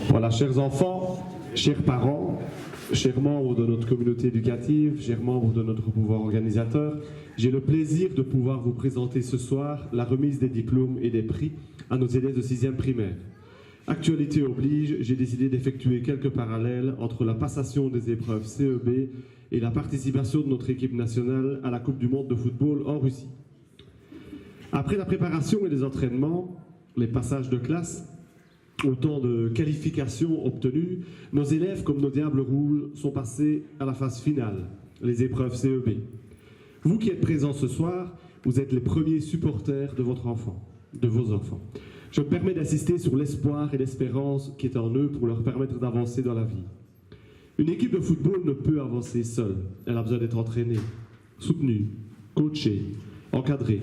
Voilà, chers enfants, chers parents, chers membres de notre communauté éducative, chers membres de notre pouvoir organisateur, j'ai le plaisir de pouvoir vous présenter ce soir la remise des diplômes et des prix à nos élèves de 6e primaire. Actualité oblige, j'ai décidé d'effectuer quelques parallèles entre la passation des épreuves CEB et la participation de notre équipe nationale à la Coupe du monde de football en Russie. Après la préparation et les entraînements, les passages de classe, autant de qualifications obtenues, nos élèves, comme nos diables rouges, sont passés à la phase finale, les épreuves CEB. Vous qui êtes présents ce soir, vous êtes les premiers supporters de votre enfant, de vos enfants. Je me permets d'insister sur l'espoir et l'espérance qui est en eux pour leur permettre d'avancer dans la vie. Une équipe de football ne peut avancer seule. Elle a besoin d'être entraînée, soutenue, coachée, encadrée.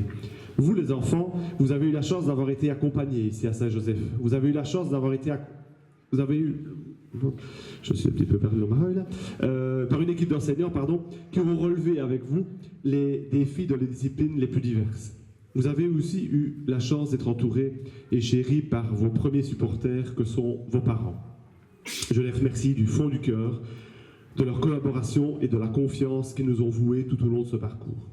Vous, les enfants, vous avez eu la chance d'avoir été accompagnés ici à Saint-Joseph. Vous avez eu la chance d'avoir été... Vous avez eu... Je suis un petit peu perdu dans ma rue, là. Par une équipe d'enseignants, qui ont relevé avec vous les défis dans les disciplines les plus diverses. Vous avez aussi eu la chance d'être entourés et chéris par vos premiers supporters que sont vos parents. Je les remercie du fond du cœur de leur collaboration et de la confiance qu'ils nous ont vouée tout au long de ce parcours.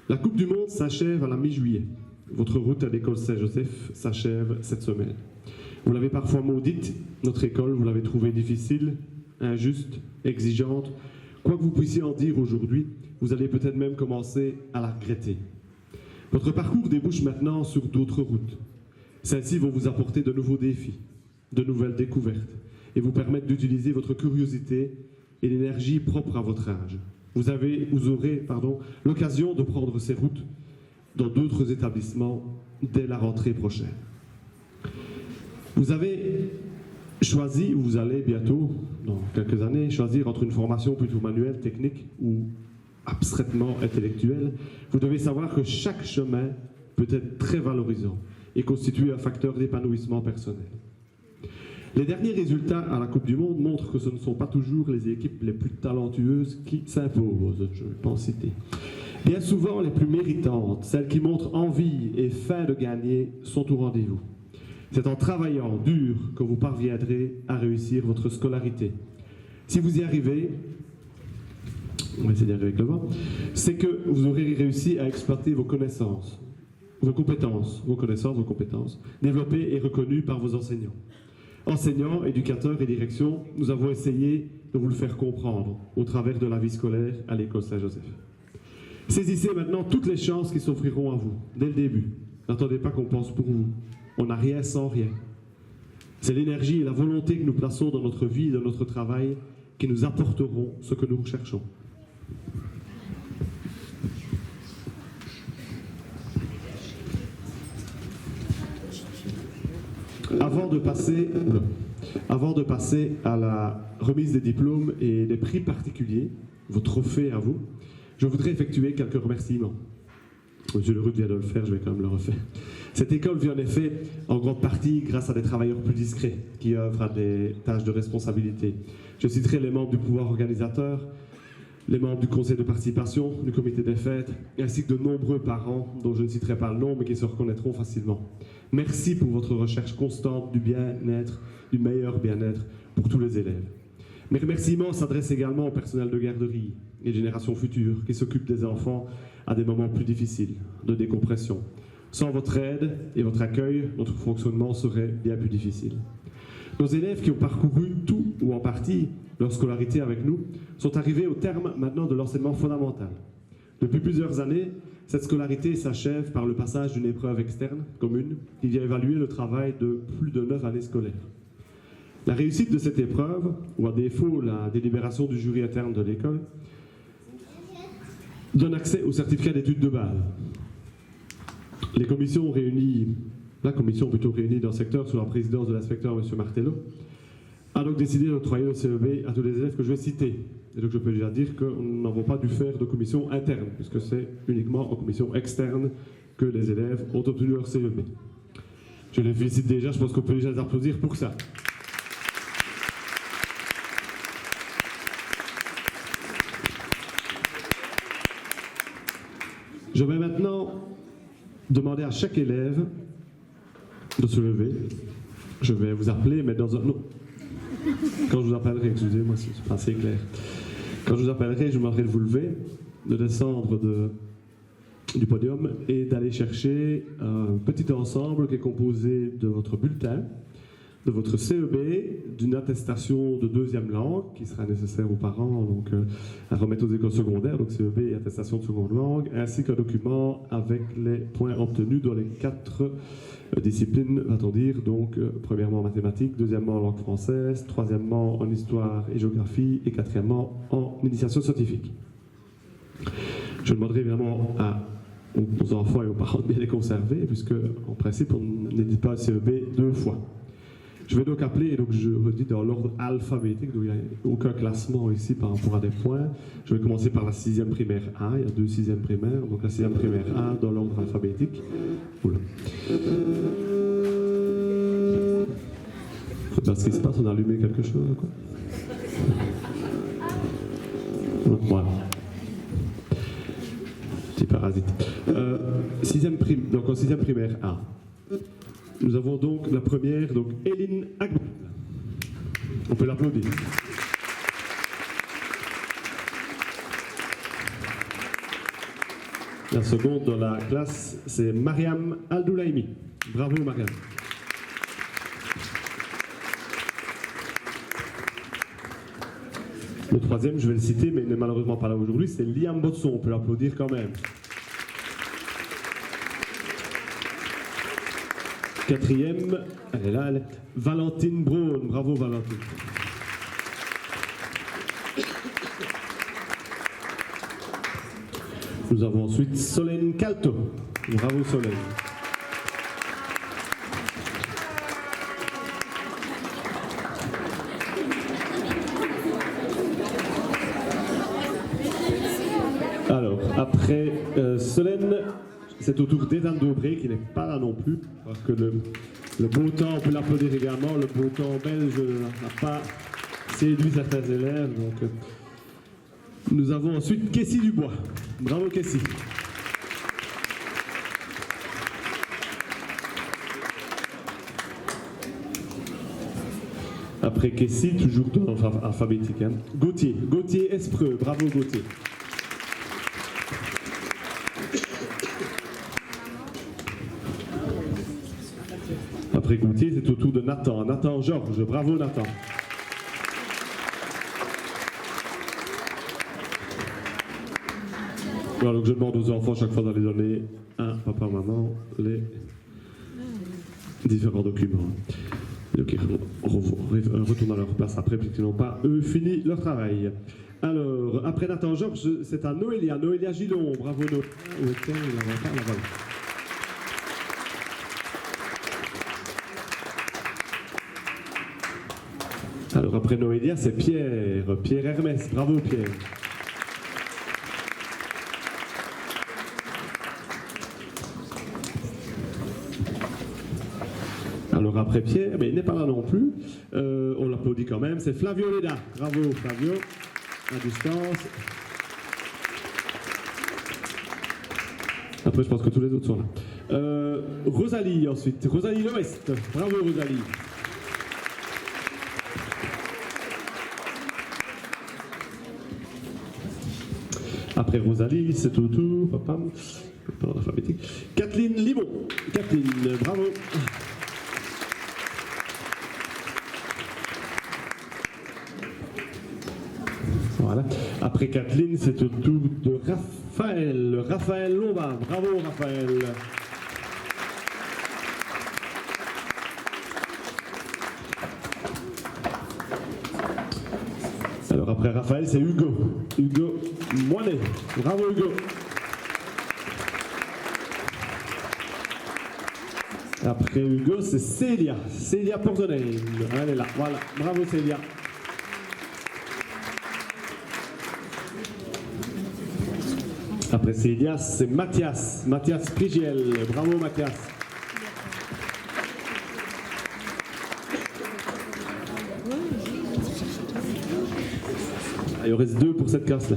La Coupe du Monde s'achève à la mi-juillet. Votre route à l'école Saint-Joseph s'achève cette semaine. Vous l'avez parfois maudite, notre école, vous l'avez trouvée difficile, injuste, exigeante. Quoi que vous puissiez en dire aujourd'hui, vous allez peut-être même commencer à la regretter. Votre parcours débouche maintenant sur d'autres routes. Celles-ci vont vous apporter de nouveaux défis, de nouvelles découvertes, et vous permettre d'utiliser votre curiosité et l'énergie propre à votre âge. Vous aurez l'occasion de prendre ces routes dans d'autres établissements dès la rentrée prochaine. Vous avez choisi, ou vous allez bientôt, dans quelques années, choisir entre une formation plutôt manuelle, technique ou abstraitement intellectuelle. Vous devez savoir que chaque chemin peut être très valorisant et constituer un facteur d'épanouissement personnel. Les derniers résultats à la Coupe du Monde montrent que ce ne sont pas toujours les équipes les plus talentueuses qui s'imposent, je vais pas en citer. Bien souvent, les plus méritantes, celles qui montrent envie et faim de gagner, sont au rendez-vous. C'est en travaillant dur que vous parviendrez à réussir votre scolarité. Si vous y arrivez, on va essayer d'y arriver avec le vent, c'est que vous aurez réussi à exploiter vos connaissances, vos compétences, développées et reconnues par vos enseignants. Enseignants, éducateurs et direction, nous avons essayé de vous le faire comprendre au travers de la vie scolaire à l'école Saint-Joseph. Saisissez maintenant toutes les chances qui s'offriront à vous, dès le début. N'attendez pas qu'on pense pour vous. On n'a rien sans rien. C'est l'énergie et la volonté que nous plaçons dans notre vie et dans notre travail qui nous apporteront ce que nous recherchons. Avant de passer à la remise des diplômes et des prix particuliers, vos trophées à vous, je voudrais effectuer quelques remerciements. Monsieur Leroux vient de le faire, je vais quand même le refaire. Cette école vit en effet en grande partie grâce à des travailleurs plus discrets qui œuvrent à des tâches de responsabilité. Je citerai les membres du pouvoir organisateur, les membres du conseil de participation, du comité des fêtes, ainsi que de nombreux parents dont je ne citerai pas le nom mais qui se reconnaîtront facilement. Merci pour votre recherche constante du bien-être, du meilleur bien-être pour tous les élèves. Mes remerciements s'adressent également au personnel de garderie et de générations futures qui s'occupent des enfants à des moments plus difficiles, de décompression. Sans votre aide et votre accueil, notre fonctionnement serait bien plus difficile. Nos élèves qui ont parcouru tout ou en partie leur scolarité avec nous sont arrivés au terme maintenant de l'enseignement fondamental. Depuis plusieurs années, cette scolarité s'achève par le passage d'une épreuve externe commune qui vient évaluer le travail de plus de 9 années scolaires. La réussite de cette épreuve, ou à défaut la délibération du jury interne de l'école, donne accès au certificat d'études de base. La commission réunie dans le secteur sous la présidence de l'inspecteur M. Martello a donc décidé d'octroyer le CEB à tous les élèves que je vais citer. Et donc je peux déjà dire que nous n'avons pas dû faire de commission interne, puisque c'est uniquement en commission externe que les élèves ont obtenu leur CEB. Je les félicite déjà, je pense qu'on peut déjà les applaudir pour ça. Je vais maintenant demander à chaque élève de se lever. Je vais vous appeler, mais dans un... Non. Quand je vous appellerai, excusez-moi, c'est pas assez clair. Quand je vous appellerai, je vous demanderai de vous lever, de descendre du podium et d'aller chercher un petit ensemble qui est composé de votre bulletin, de votre CEB, d'une attestation de deuxième langue qui sera nécessaire aux parents donc, à remettre aux écoles secondaires, donc CEB et attestation de seconde langue, ainsi qu'un document avec les points obtenus dans les 4 disciplines, va-t-on dire, donc premièrement en mathématiques, deuxièmement en langue française, troisièmement en histoire et géographie et quatrièmement en initiation scientifique. Je demanderai évidemment aux enfants et aux parents de bien les conserver, puisque en principe on n'édite pas un CEB 2 fois. Je vais donc appeler, et donc je redis dans l'ordre alphabétique, donc il n'y a aucun classement ici par rapport à des points. Je vais commencer par la 6e primaire A, il y a 2 6e primaires, donc la 6e primaire A dans l'ordre alphabétique. Oula. Je sais pas ce qui se passe, on a allumé quelque chose ou quoi. Voilà. Petit parasite. Donc en 6e primaire A. Nous avons donc la première, donc Eline Agbe. On peut l'applaudir. La seconde dans la classe, c'est Mariam Aldoulaimi. Bravo Mariam. Le troisième, je vais le citer, mais il n'est malheureusement pas là aujourd'hui, c'est Liam Botson. On peut l'applaudir quand même. Quatrième, elle est là, elle est Valentine Braun. Bravo Valentine. Nous avons ensuite Solène Calto. Bravo Solène. Alors, après Solène, c'est au tour d'Evan Dobré qui n'est pas là non plus, parce que le beau temps, on peut l'applaudir également, le beau temps belge n'a pas séduit certains élèves. Donc, nous avons ensuite Kessie Dubois. Bravo Kessie. Après Kessie, toujours dans l'ordre alphabétique, hein. Gauthier Espreux. Bravo Gauthier. Après Gauthier, c'est au tour de Nathan. Nathan Georges, bravo Nathan. Voilà, donc je demande aux enfants chaque fois d'aller donner à papa, maman, les différents documents. Donc ils retournent à leur place après, puisqu'ils n'ont pas, eux, fini leur travail. Alors, après Nathan Georges, c'est à Noélia. Noélia Gillon, bravo Noélia. Alors après Noélia, c'est Pierre Hermès. Bravo Pierre. Alors après Pierre, mais il n'est pas là non plus. On l'applaudit quand même. C'est Flavio Leda. Bravo Flavio. À distance. Après, je pense que tous les autres sont là. Rosalie ensuite. Rosalie L'Ouest. Bravo Rosalie. Après Rosalie, c'est au tour, pardon, alphabétique. Kathleen Limon. Kathleen, bravo. Voilà. Après Kathleen, c'est au tour de Raphaël. Raphaël Lombard. Bravo Raphaël. Alors après Raphaël, c'est Hugo. Hugo Moinet. Bravo Hugo. Après Hugo, c'est Célia. Célia Portonnet. Elle est là. Voilà. Bravo Célia. Après Célia, c'est Mathias. Mathias Prigiel. Bravo Mathias. Il en reste 2 pour cette classe-là.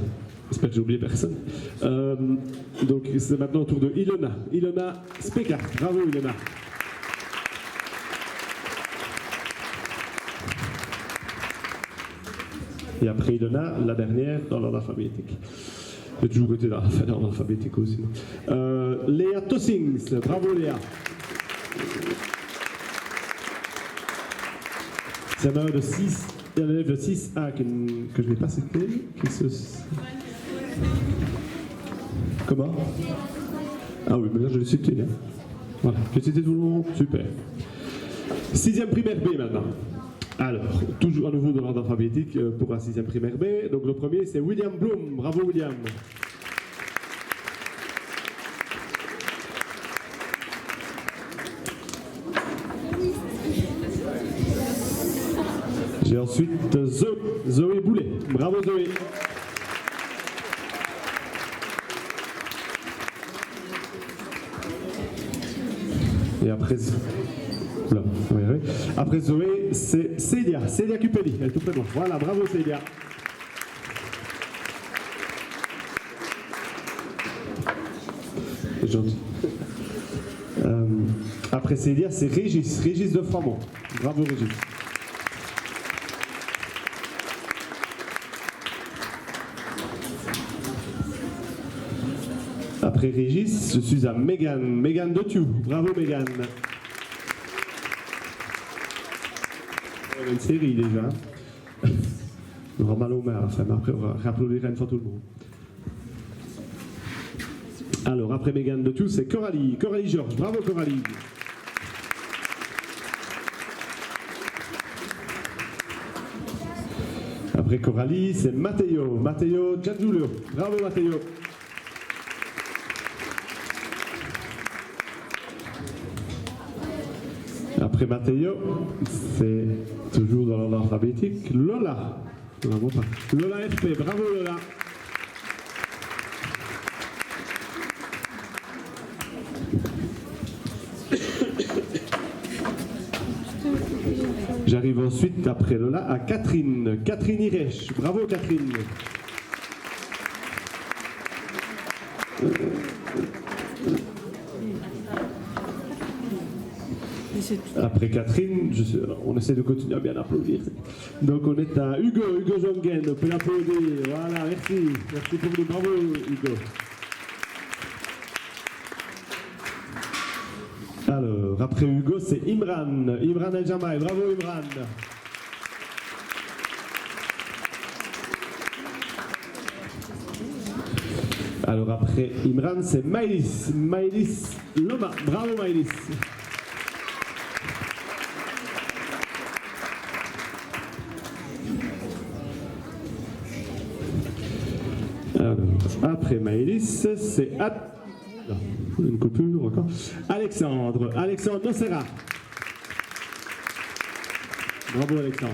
J'espère que j'ai oublié personne. Donc c'est maintenant au tour de Ilona. Ilona Speka. Bravo Ilona. Et après Ilona, la dernière dans l'ordre alphabétique. J'ai toujours été dans l'ordre alphabétique aussi. Léa Tossings. Bravo Léa. C'est un élève de 6. Il y a un élève de 6A que je n'ai pas cité. Comment? Ah oui, mais là je l'ai cité. Hein. Voilà, j'ai cité tout le monde. Super. 6e primaire B maintenant. Alors, toujours à nouveau dans l'ordre alphabétique pour la 6e primaire B. Donc le premier c'est William Bloom. Bravo William. J'ai ensuite Zoé Boulet. Bravo Zoé. Et après, là, oui. Après Zoé, c'est Célia Cupelli. Elle est tout près de moi. Voilà, bravo Célia. Gentil. Après Célia, c'est Régis de Framont. Bravo Régis. Après Régis, je suis à Mégane de Thiou. Bravo Mégane. Une série déjà. On aura mal aux mains, enfin, mais après on va réapplaudir une fois tout le monde. Alors après Mégane de Thiou, c'est Coralie Georges. Bravo Coralie. Après Coralie, c'est Matteo Giangiulio. Bravo Matteo. Après Matteo, c'est toujours dans l'ordre alphabétique, Lola. Lola FP, bravo Lola. J'arrive ensuite, après Lola, à Catherine Irèche. Bravo Catherine. Après Catherine, on essaie de continuer à bien applaudir. Donc on est à Hugo Jongen, on peut l'applaudir. Voilà, merci pour nous, bravo Hugo. Alors, après Hugo, c'est Imran El Jamaï, bravo Imran. Alors après Imran, c'est Maïlis Loma, bravo Maïlis. Alors, après Maïlis, c'est une coupure encore. Alexandre Nocera. Bravo Alexandre.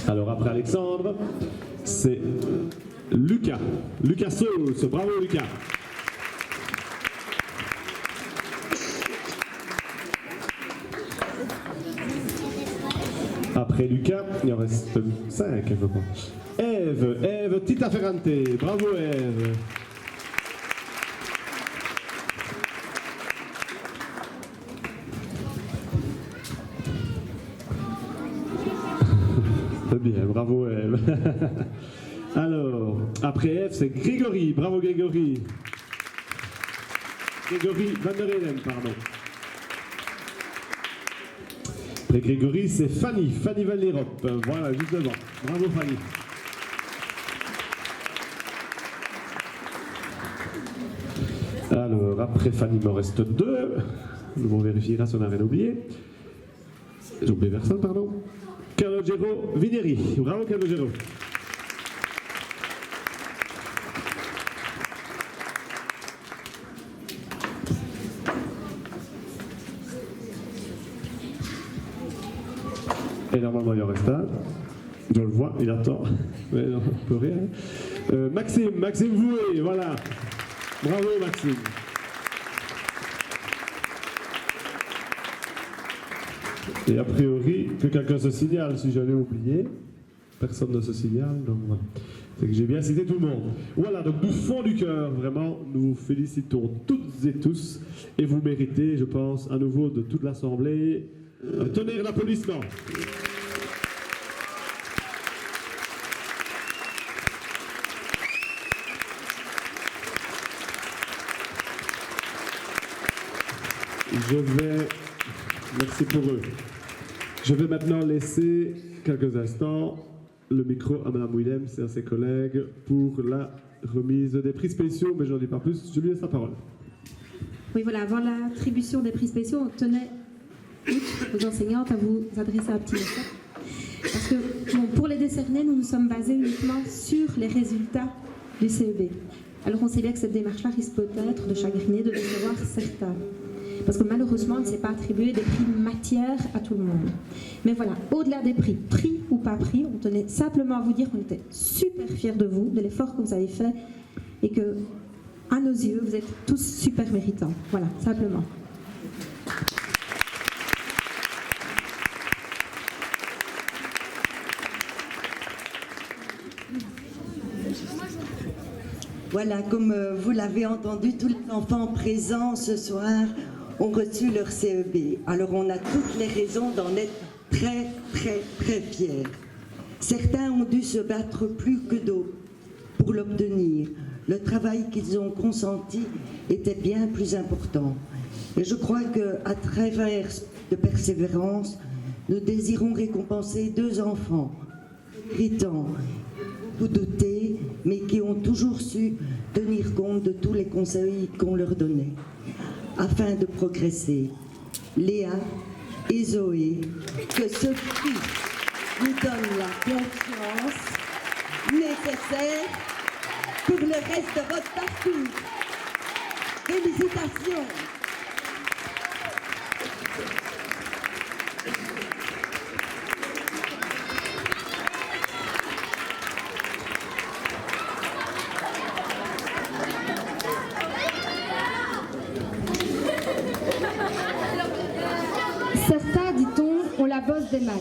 Alors après Alexandre, c'est Lucas Sauce. Bravo Lucas. Après Lucas, il en reste 5, je crois. Ève Tita Ferrante. Bravo Ève. Bien, bravo Ève. Alors, après Ève, c'est Grégory. Bravo Grégory. Grégory Van der Helen, pardon. Après Grégory, c'est Fanny Van Lierop. Voilà, juste devant. Bravo Fanny. Alors, après Fanny, il m'en reste 2. Nous vérifiera si on n'a rien oublié. J'ai oublié personne, pardon. Calogero Vineri. Bravo Calogero. Et normalement il en reste un. Je le vois, il attend. Mais non, on peut rien. Maxime Voué, voilà. Bravo Maxime. Et a priori, que quelqu'un se signale si j'allais oublier. Personne ne se signale, donc voilà. C'est que j'ai bien cité tout le monde. Voilà, donc du fond du cœur, vraiment, nous vous félicitons toutes et tous. Et vous méritez, je pense, à nouveau de toute l'Assemblée, un tonnerre d'applaudissements. Merci pour eux. Je vais maintenant laisser quelques instants le micro à Mme Willem et à ses collègues pour la remise des prix spéciaux, mais je n'en dis pas plus, je lui laisse la parole. Oui, voilà, avant l'attribution des prix spéciaux, on tenait, aux enseignantes, à vous adresser un petit message. Parce que bon, pour les décerner, nous nous sommes basés uniquement sur les résultats du CEB. Alors on sait bien que cette démarche-là risque peut-être de chagriner, de décevoir certains. Parce que malheureusement, on ne s'est pas attribué des prix matière à tout le monde. Mais voilà, au-delà des prix, prix ou pas prix, on tenait simplement à vous dire qu'on était super fiers de vous, de l'effort que vous avez fait, et que, à nos yeux, vous êtes tous super méritants. Voilà, simplement. Voilà, comme vous l'avez entendu, tous les enfants présents ce soir ont reçu leur CEB. Alors on a toutes les raisons d'en être très, très, très fiers. Certains ont dû se battre plus que d'autres pour l'obtenir. Le travail qu'ils ont consenti était bien plus important. Et je crois qu'à travers de persévérance, nous désirons récompenser 2 enfants méritants, tout doutés, mais qui ont toujours su tenir compte de tous les conseils qu'on leur donnait, afin de progresser. Léa et Zoé, que ce prix vous donne la confiance nécessaire pour le reste de votre parcours. Félicitations! Certains, dit-on, ont la bosse des maths.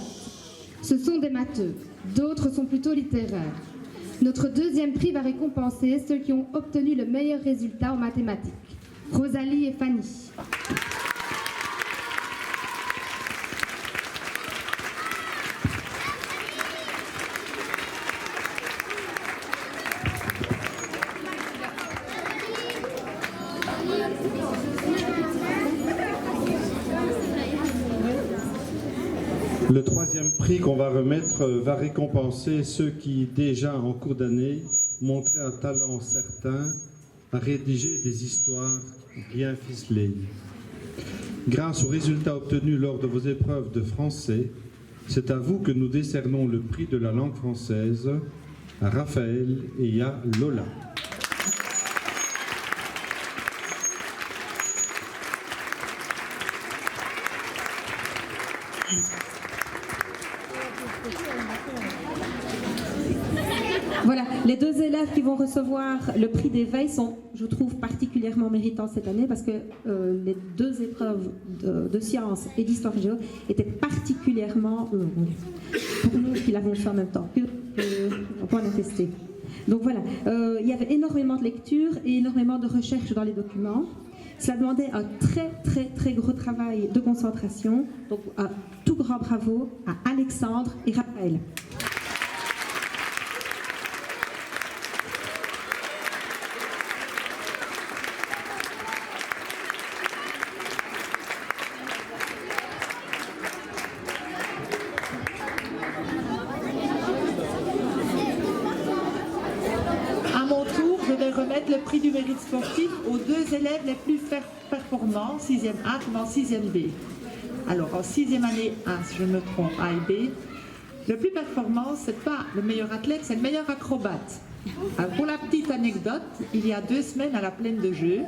Ce sont des matheux, d'autres sont plutôt littéraires. Notre 2e prix va récompenser ceux qui ont obtenu le meilleur résultat en mathématiques. Rosalie et Fanny. Le 3e prix qu'on va remettre va récompenser ceux qui, déjà en cours d'année, montraient un talent certain à rédiger des histoires bien ficelées. Grâce aux résultats obtenus lors de vos épreuves de français, c'est à vous que nous décernons le prix de la langue française, à Raphaël et à Lola. Voilà, les 2 élèves qui vont recevoir le prix d'éveil sont, je trouve, particulièrement méritants cette année parce que les 2 épreuves de sciences et d'histoire géo étaient particulièrement pour nous qui l'avons fait en même temps, on peut en attester. Donc voilà, il y avait énormément de lecture et énormément de recherche dans les documents. Cela demandait un très très très gros travail de concentration. Donc un tout grand bravo à Alexandre et Raphaël. Le prix du mérite sportif aux 2 élèves les plus performants, 6e A comme en 6e B. Alors en 6e année A, si je me trompe, A et B, le plus performant, c'est pas le meilleur athlète, c'est le meilleur acrobate. Alors, pour la petite anecdote, il y a 2 semaines à la plaine de jeu,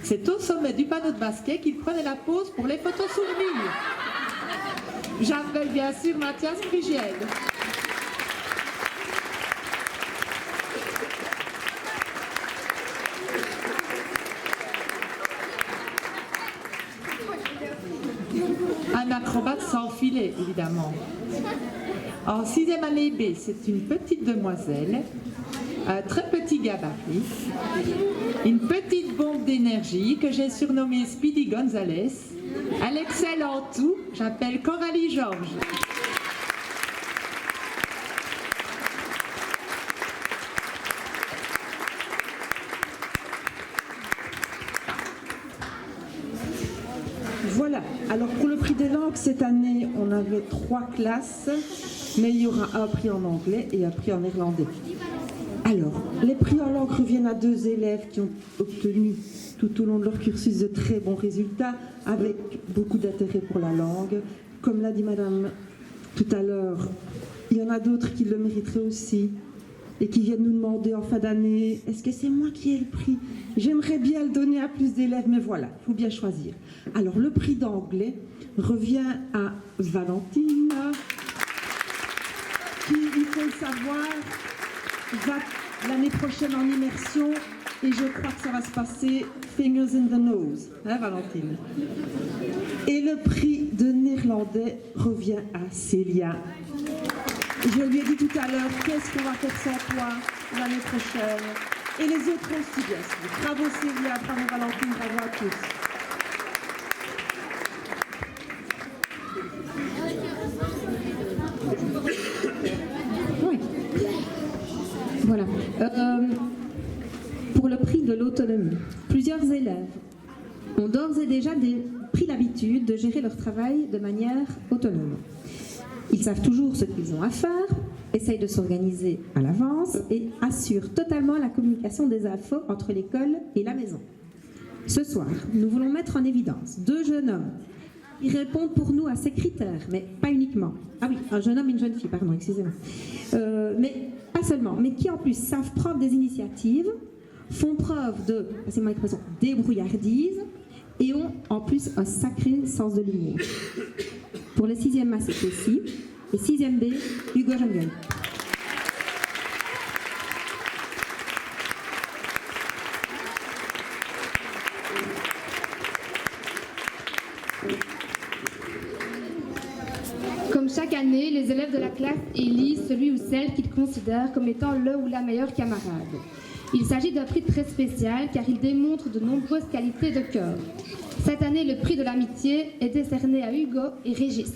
c'est au sommet du panneau de basket qu'il prenait la pause pour les photos souvenirs. J'appelle bien sûr Mathias Frigiel. Un acrobate sans fil qu'il est, évidemment. En 6e année B, c'est une petite demoiselle, un très petit gabarit, une petite bombe d'énergie que j'ai surnommée Speedy Gonzalez. Elle excelle en tout, j'appelle Coralie Georges. Voilà, alors pour le prix des langues, cette année, on avait 3 classes, mais il y aura un prix en anglais et un prix en néerlandais. Alors, les prix en langue reviennent à 2 élèves qui ont obtenu tout au long de leur cursus de très bons résultats, avec beaucoup d'intérêt pour la langue. Comme l'a dit Madame tout à l'heure, il y en a d'autres qui le mériteraient aussi et qui viennent nous demander en fin d'année, est-ce que c'est moi qui ai le prix? J'aimerais bien le donner à plus d'élèves, mais voilà, il faut bien choisir. Alors, le prix d'anglais revient à Valentine, qui, il faut le savoir, va l'année prochaine en immersion, et je crois que ça va se passer fingers in the nose, hein Valentine? Et le prix de néerlandais revient à Célia. Je lui ai dit tout à l'heure, qu'est-ce qu'on va faire sans toi l'année prochaine? Et les autres aussi, bien sûr. Bravo Célia, bravo Valentine, bravo à tous. Oui. Voilà. Pour le prix de l'autonomie, plusieurs élèves ont d'ores et déjà pris l'habitude de gérer leur travail de manière autonome. Ils savent toujours ce qu'ils ont à faire, essayent de s'organiser à l'avance et assurent totalement la communication des infos entre l'école et la maison. Ce soir, nous voulons mettre en évidence 2 jeunes hommes qui répondent pour nous à ces critères, mais pas uniquement. Ah oui, un jeune homme et une jeune fille, pardon, excusez-moi. Mais pas seulement, mais qui en plus savent prendre des initiatives, font preuve de, passez-moi l'expression, débrouillardise et ont en plus un sacré sens de l'humour. Pour le 6e A, c'est aussi, et 6e B, Hugo Jungel. Comme chaque année, les élèves de la classe élisent celui ou celle qu'ils considèrent comme étant le ou la meilleure camarade. Il s'agit d'un prix très spécial car il démontre de nombreuses qualités de cœur. Cette année, le prix de l'amitié est décerné à Hugo et Régis.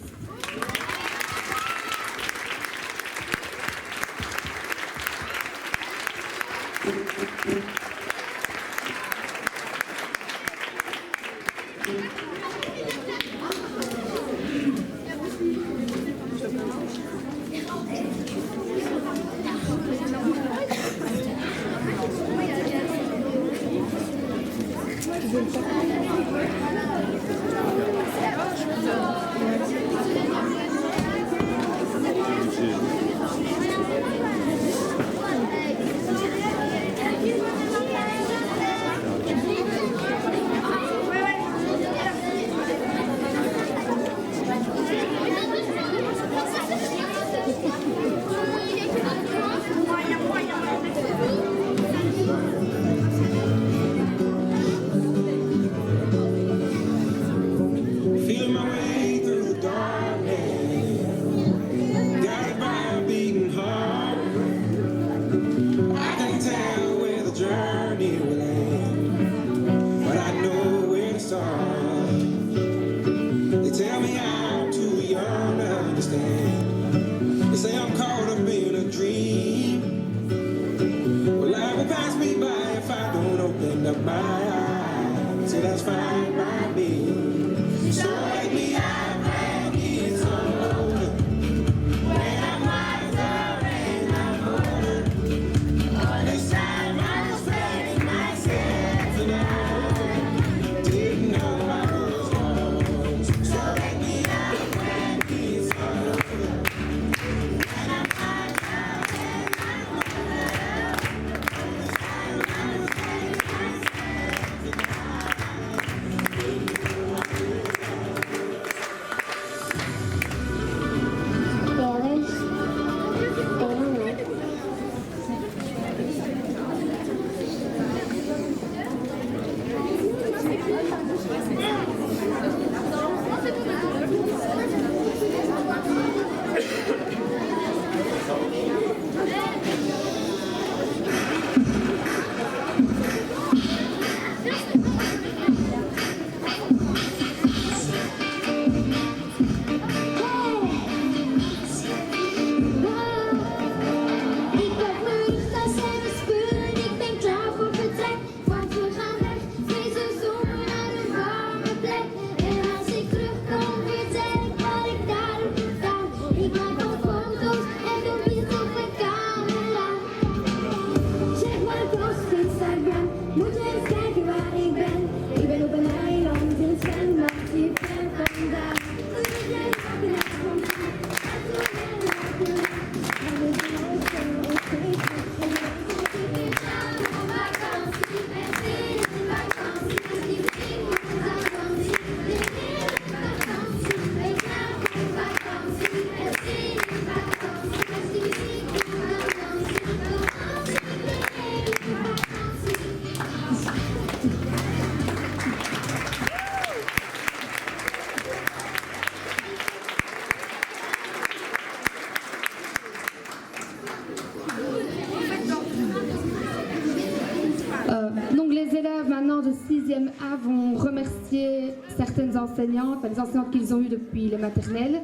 6e A vont remercier certaines enseignantes, les enseignantes qu'ils ont eues depuis les maternelles.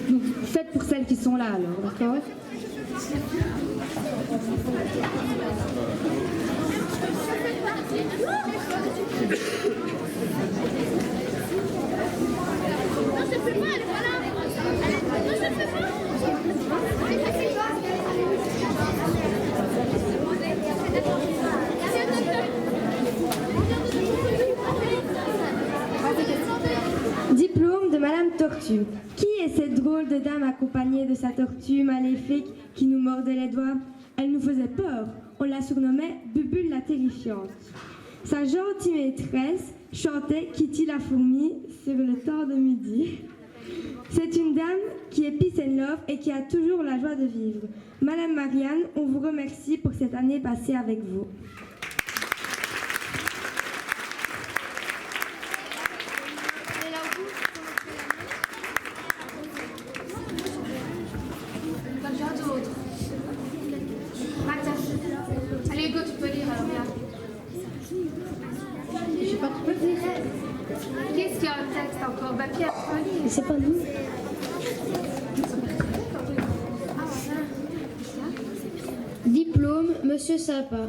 Donc, faites pour celles qui sont là alors, d'accord ? Diplôme de Madame Tortue. Qui est cette drôle de dame accompagnée de sa tortue maléfique qui nous mordait les doigts? Elle nous faisait peur. On la surnommait Bubule la terrifiante. Sa gentille maîtresse chantait Kitty la fourmi sur le temps de midi. C'est une dame qui est peace and love et qui a toujours la joie de vivre. Madame Marianne, on vous remercie pour cette année passée avec vous. Allez, Hugo, tu peux lire alors, viens. Je sais pas, tu peux lire. Qu'est-ce qu'il y a un texte encore? Bah, Pierre, tu peux lire. Mais c'est pas nous. Diplôme, Monsieur Sapa.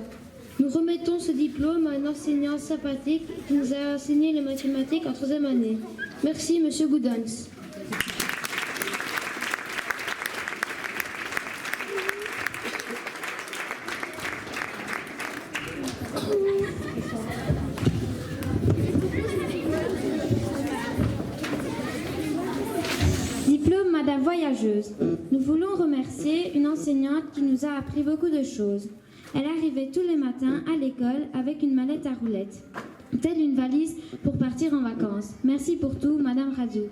Nous remettons ce diplôme à un enseignant sympathique qui nous a enseigné les mathématiques en 3e année. Merci, Monsieur Goudens. Diplôme Madame Voyageuse. Nous voulons remercier une enseignante qui nous a appris beaucoup de choses. Elle arrivait tous les matins à l'école avec une mallette à roulettes, telle une valise pour partir en vacances. Merci pour tout, Madame Radio.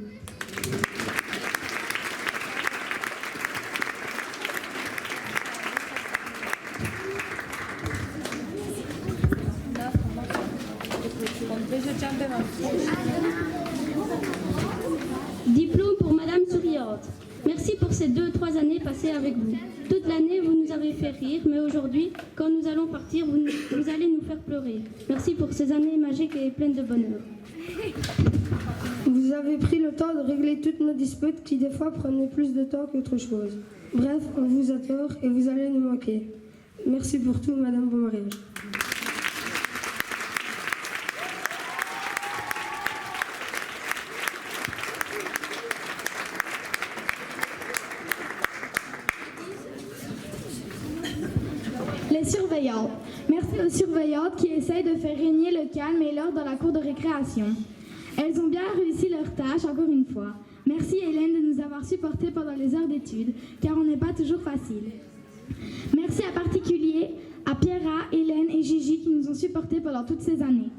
Diplôme pour Madame Souriante. Merci pour ces 2-3 années passées avec vous. Toute l'année, vous nous avez fait rire, mais aujourd'hui, quand nous allons partir, vous allez nous faire pleurer. Merci pour ces années magiques et pleines de bonheur. Vous avez pris le temps de régler toutes nos disputes qui, des fois, prenaient plus de temps qu'autre chose. Bref, on vous adore et vous allez nous manquer. Merci pour tout, Madame, bon mariage. Les surveillantes. Merci aux surveillantes qui essayent de faire régner le calme et l'ordre dans la cour de récréation. Elles ont bien réussi leur tâche encore une fois. Merci Hélène de nous avoir supportés pendant les heures d'études, car on n'est pas toujours facile. Merci en particulier à Pierra, Hélène et Gigi qui nous ont supportés pendant toutes ces années.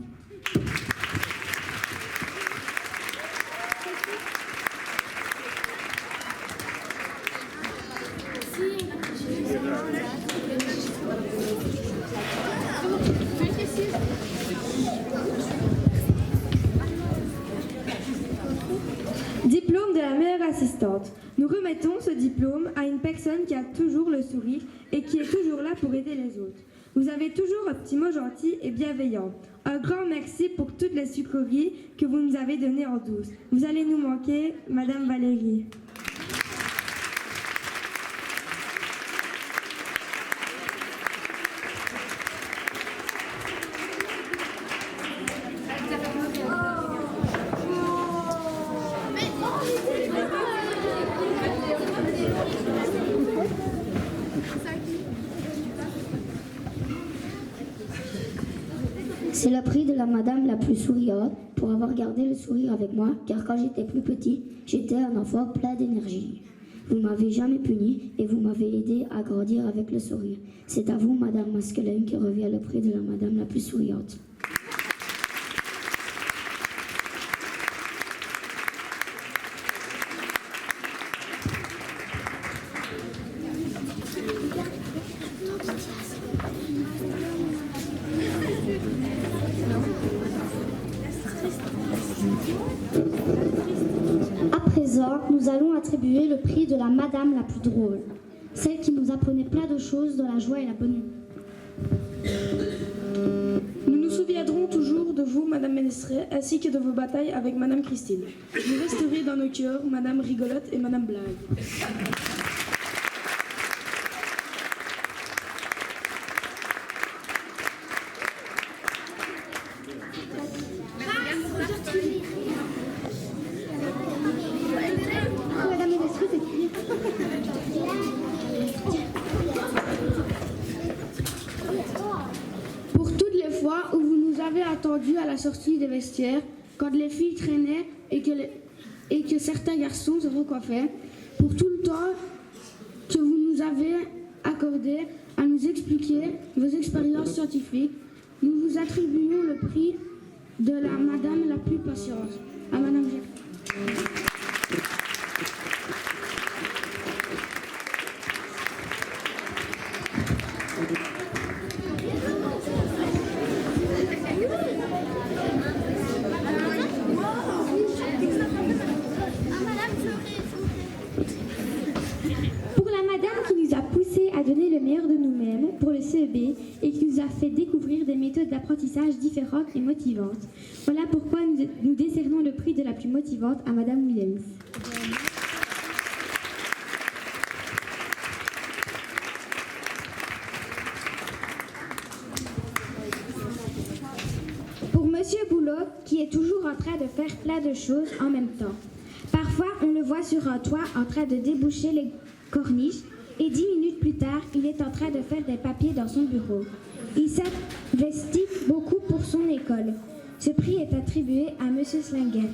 Diplôme de la meilleure assistante. Nous remettons ce diplôme à une personne qui a toujours le sourire et qui est toujours là pour aider les autres. Vous avez toujours un petit mot gentil et bienveillant. Un grand merci pour toutes les sucreries que vous nous avez données en douce. Vous allez nous manquer, Madame Valérie. C'est le prix de la madame la plus souriante pour avoir gardé le sourire avec moi, car quand j'étais plus petit, j'étais un enfant plein d'énergie. Vous m'avez jamais puni et vous m'avez aidé à grandir avec le sourire. C'est à vous, Madame Masquelin, qui revient le prix de la madame la plus souriante. À présent, nous allons attribuer le prix de la madame la plus drôle, celle qui nous apprenait plein de choses dans la joie et la bonne humeur. Nous nous souviendrons toujours de vous, Madame Ménestrel, ainsi que de vos batailles avec Madame Christine. Vous resterez dans nos cœurs, Madame Rigolotte et Madame Blague. Pour toutes les fois où vous nous avez attendus à la sortie des vestiaires, quand les filles traînaient et que certains garçons se recoffaient, pour tout le temps que vous nous avez accordé à nous expliquer vos expériences scientifiques, nous vous attribuons le prix de la Madame la plus patiente, à Madame Jacques. Pour la madame qui nous a poussés à donner le meilleur de nous-mêmes pour le CEB et qui nous a fait découvrir des méthodes d'apprentissage différentes et motivantes. Voilà pourquoi nous décernons le prix de la plus motivante à Madame Williams. Pour Monsieur Boulot, qui est toujours en train de faire plein de choses en même temps. Parfois, on le voit sur un toit en train de déboucher les corniches et 10 minutes plus tard, il est en train de faire des papiers dans son bureau. Il s'investit beaucoup pour son école. Ce prix est attribué à Monsieur Slinger.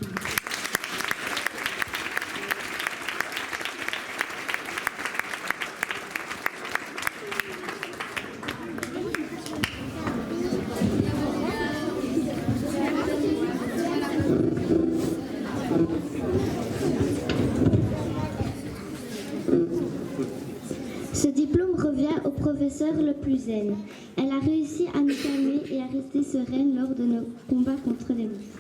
Ce diplôme revient au professeur le plus zen. Elle a réussi à nous calmer et à rester sereine lors de nos combats contre les monstres.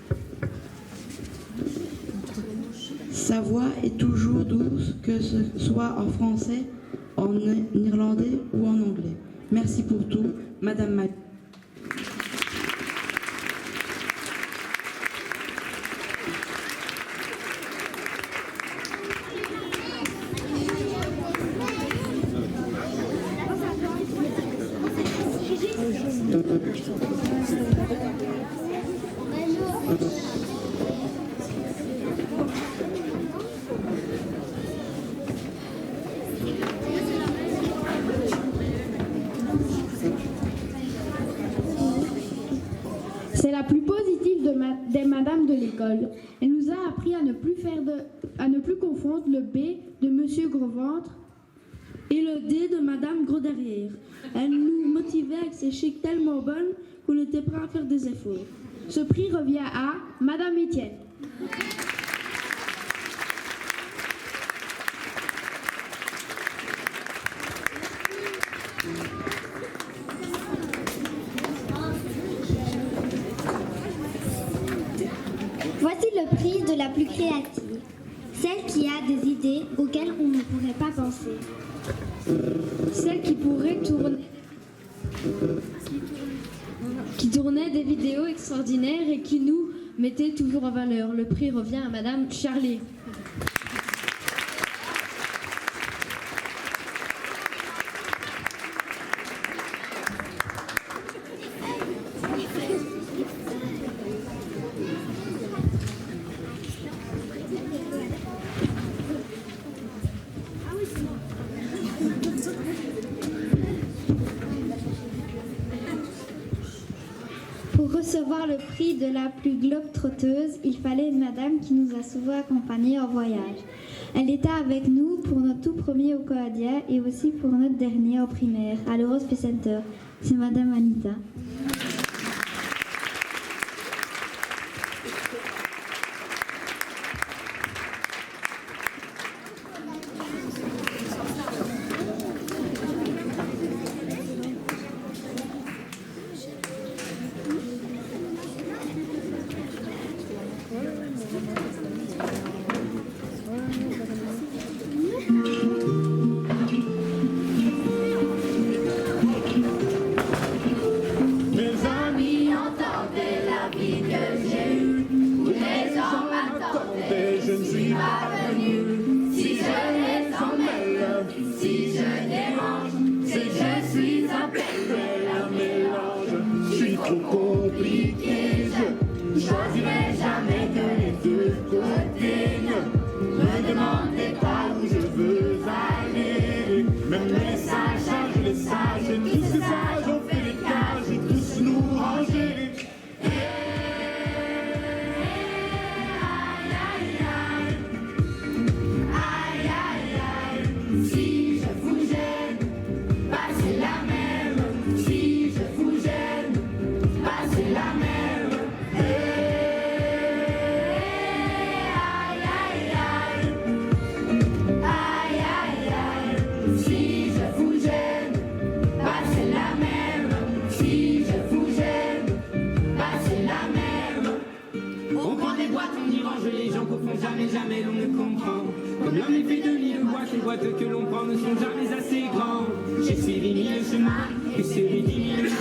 Sa voix est toujours douce, que ce soit en français, en irlandais ou en anglais. Merci pour tout, Madame Mac. C'est la plus positive des madames de l'école. Elle nous a appris à ne plus confondre le B de Monsieur Gros-Ventre Et le D de Madame Gros-Derrière. Elle nous motivait avec ses chics tellement bonnes qu'on était prêt à faire des efforts. Ce prix revient à Madame Étienne. Voici le prix de la plus créative. Celle qui a des idées auxquelles on ne pourrait pas penser. Celle qui pourrait tournait des vidéos extraordinaires et qui nous mettait toujours en valeur. Le prix revient à Madame Charlie. Pour recevoir le prix de la plus globe-trotteuse, il fallait une madame qui nous a souvent accompagnés en voyage. Elle était avec nous pour notre tout premier au Coadia et aussi pour notre dernier au primaire, à l'Eurospace Center. C'est Madame Anita. si je dérange, c'est que je suis un pêle-mêle, un mélange. Je suis trop compliqué, je choisirai jamais que les deux côtés. Ne me demandez pas où je veux aller. Même les sages, les sages, et tous ces sages ont fait les cages et tous nous ranger. Si je vous gêne, bah c'est la même. Si je vous gêne, bah c'est la même. Aïe aïe aïe, aïe aïe aïe. Si je vous gêne, bah c'est la même. Si je vous gêne, bah c'est la même. On prend des boîtes, on y range les gens qu'au fond jamais l'on ne comprend. Comme l'homme est fait de lit de boîte, les boîtes que l'on prend ne sont jamais assez grands. J'ai suivi mille chemins, et série 10 000.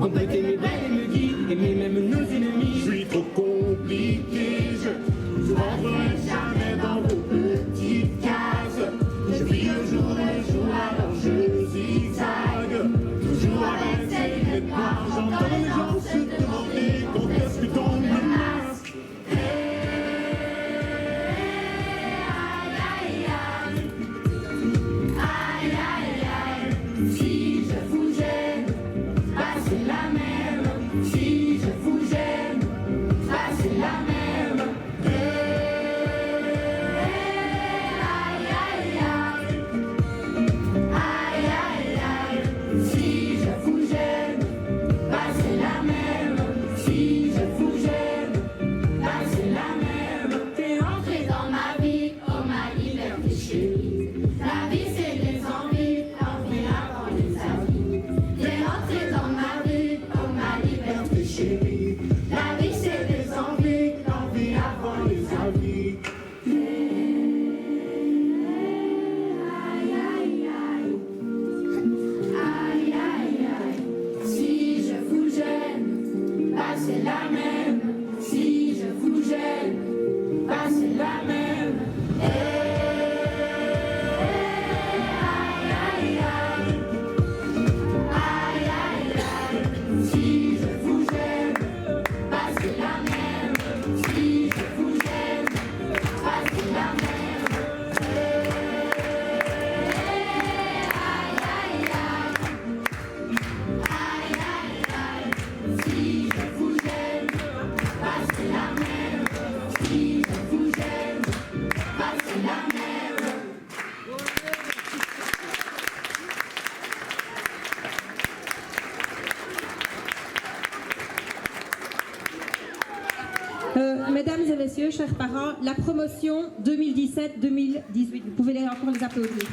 On peut aimer belle et me guide, aimer même nos ennemis. Je suis trop compliqué, je rentrerai jamais dans vos petites cases. Je vis le jour, alors je zigzague. Toujours avec ces lunettes noires, j'entends les gens se demander quand est-ce que tombe le masque. Si je vous gêne, bah c'est la même. Si je vous gêne, bah c'est la même. Aïe aïe aïe, aïe aïe aïe. Si je vous gêne, bah c'est la même. Si je vous gêne, bah c'est la même. T'es entré dans ma vie, oh ma liberté chérie. La vie c'est des envies, l'envie avant les amis. T'es entré dans ma vie, oh ma liberté chérie. La vie c'est des envies, l'envie avant les amis. Aïe aïe aïe, aïe aïe aïe. Si je vous gêne, bah c'est la même. Si je vous gêne, bah c'est la même. Si je vous gêne, bah c'est la même. Si je vous gêne, bah c'est la même. Aïe aïe aïe, aïe aïe aïe. Si je vous gêne, bah c'est la même. Si je vous gêne, bah c'est la même. Mesdames et messieurs, chers parents, la promotion 2017-2018, vous pouvez encore les applaudir.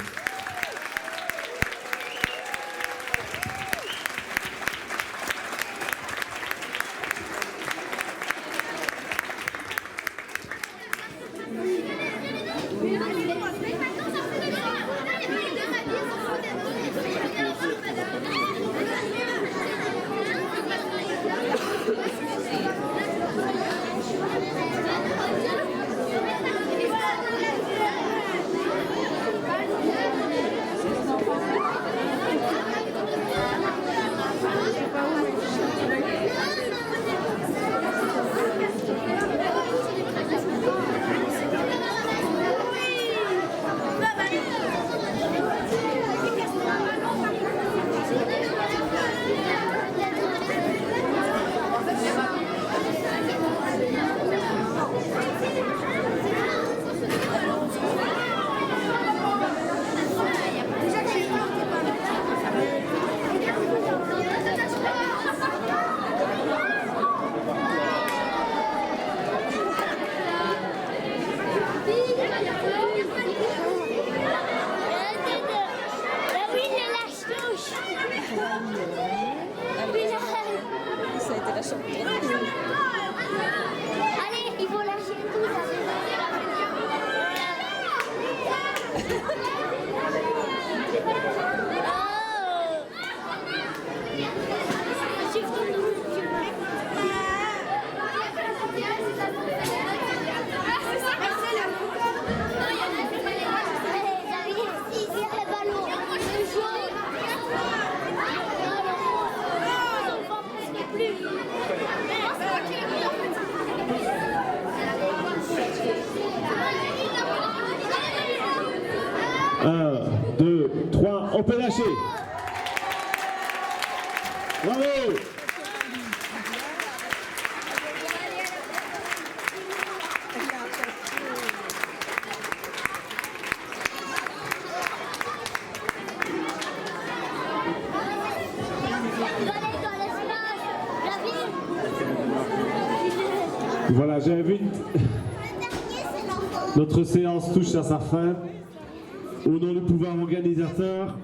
Allez, ils vont lâcher tout. 1, 2, 3, on peut lâcher. Bravo. Voilà, j'invite. Notre séance touche à sa fin. Au nom du pouvoir organisateur,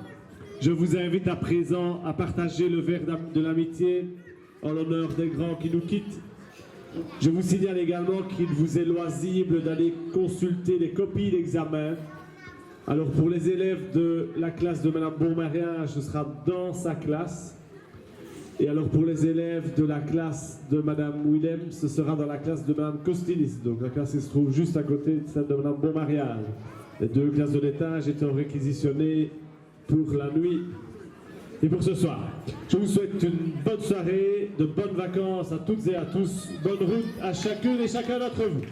je vous invite à présent à partager le verre de l'amitié en l'honneur des grands qui nous quittent. Je vous signale également qu'il vous est loisible d'aller consulter les copies d'examen. Alors pour les élèves de la classe de Madame Beaumariage, ce sera dans sa classe. Et alors pour les élèves de la classe de Madame Willem, ce sera dans la classe de Madame Costinis. Donc la classe qui se trouve juste à côté de celle de Madame Beaumariage. Les deux classes de l'étage étant réquisitionnées pour la nuit et pour ce soir. Je vous souhaite une bonne soirée, de bonnes vacances à toutes et à tous. Bonne route à chacune et chacun d'entre vous.